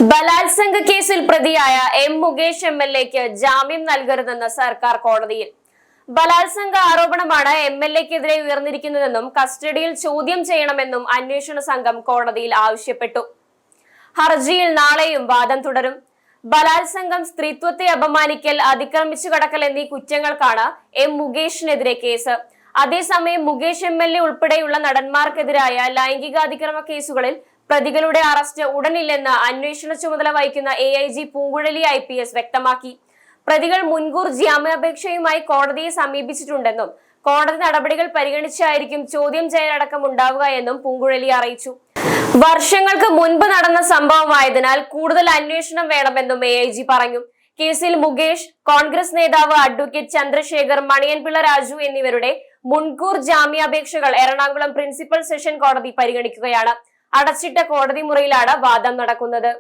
ബലാത്സംഗ കേസിൽ പ്രതിയായ എം മുകേഷ് എംഎൽഎക്ക് ജാമ്യം നൽകരുതെന്ന് സർക്കാർ കോടതിയിൽ. ബലാത്സംഗ ആരോപണമാണ് എംഎൽഎക്കെതിരെ ഉയർന്നിരിക്കുന്നതെന്നും കസ്റ്റഡിയിൽ ചോദ്യം ചെയ്യണമെന്നും അന്വേഷണ സംഘം കോടതിയിൽ ആവശ്യപ്പെട്ടു. ഹർജിയിൽ നാളെയും വാദം തുടരും. ബലാത്സംഗം, സ്ത്രീത്വത്തെ അപമാനിക്കൽ, അതിക്രമിച്ചു കടക്കൽ എന്നീ കുറ്റങ്ങൾക്കാണ് എം മുകേഷിനെതിരെ കേസ്. അതേസമയം മുകേഷ് എംഎൽഎ ഉൾപ്പെടെയുള്ള നടന്മാർക്കെതിരായ ലൈംഗികാതിക്രമ കേസുകളിൽ പ്രതികളുടെ അറസ്റ്റ് ഉടനില്ലെന്ന് അന്വേഷണ ചുമതല വഹിക്കുന്ന AIG പൂങ്കുഴലി IPS വ്യക്തമാക്കി. പ്രതികൾ മുൻകൂർ ജാമ്യാപേക്ഷയുമായി കോടതിയെ സമീപിച്ചിട്ടുണ്ടെന്നും കോടതി നടപടികൾ പരിഗണിച്ചായിരിക്കും ചോദ്യം ചെയ്യലടക്കം ഉണ്ടാവുക എന്നും പൂങ്കുഴലി അറിയിച്ചു. വർഷങ്ങൾക്ക് മുൻപ് നടന്ന സംഭവമായതിനാൽ കൂടുതൽ അന്വേഷണം വേണമെന്നും AIG പറഞ്ഞു. കേസിൽ മുകേഷ്, കോൺഗ്രസ് നേതാവ് അഡ്വക്കേറ്റ് ചന്ദ്രശേഖർ, മണിയൻപിള്ള രാജു എന്നിവരുടെ മുൻകൂർ ജാമ്യാപേക്ഷകൾ എറണാകുളം പ്രിൻസിപ്പൽ സെഷൻ കോടതി പരിഗണിക്കുകയാണ്. അടച്ചിട്ട കോടതി മുറിയിലാണ് വാദം നടക്കുന്നത്.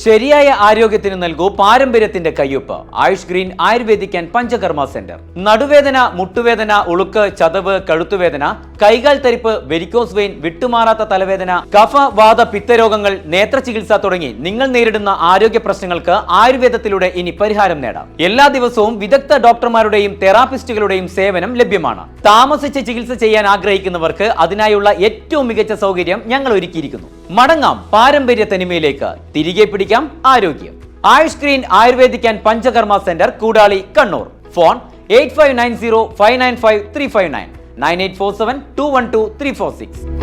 ശരിയായ ആരോഗ്യത്തിന് നൽകൂ പാരമ്പര്യത്തിന്റെ കയ്യൊപ്പ്. Ayush green ayurvedic and panchakarma centre. നടുവേദന, മുട്ടുവേദന, ഉളുക്ക്, ചതവ്, കഴുത്തുവേദന, കൈകാൽ തരിപ്പ്, വെരിക്കോസ് വെയിൻ, വിട്ടുമാറാത്ത തലവേദന, കഫ, വാത, പിത്തരോഗങ്ങൾ, നേത്ര ചികിത്സ തുടങ്ങി നിങ്ങൾ നേരിടുന്ന ആരോഗ്യ പ്രശ്നങ്ങൾക്ക് ആയുർവേദത്തിലൂടെ ഇനി പരിഹാരം നേടാം. എല്ലാ ദിവസവും വിദഗ്ധ ഡോക്ടർമാരുടെയും തെറാപ്പിസ്റ്റുകളുടെയും സേവനം ലഭ്യമാണ്. താമസിച്ച് ചികിത്സ ചെയ്യാൻ ആഗ്രഹിക്കുന്നവർക്ക് അതിനായുള്ള ഏറ്റവും മികച്ച സൗകര്യം ഞങ്ങൾ ഒരുക്കിയിരിക്കുന്നു. മടങ്ങാം പാരമ്പര്യ തനിമയിലേക്ക്. തിരികെ പിടിക്കാം ആരോഗ്യം. Ayush green ayurvedic and panchakarma centre, Koodali, Kannur. Phone 8590595359 9847212346.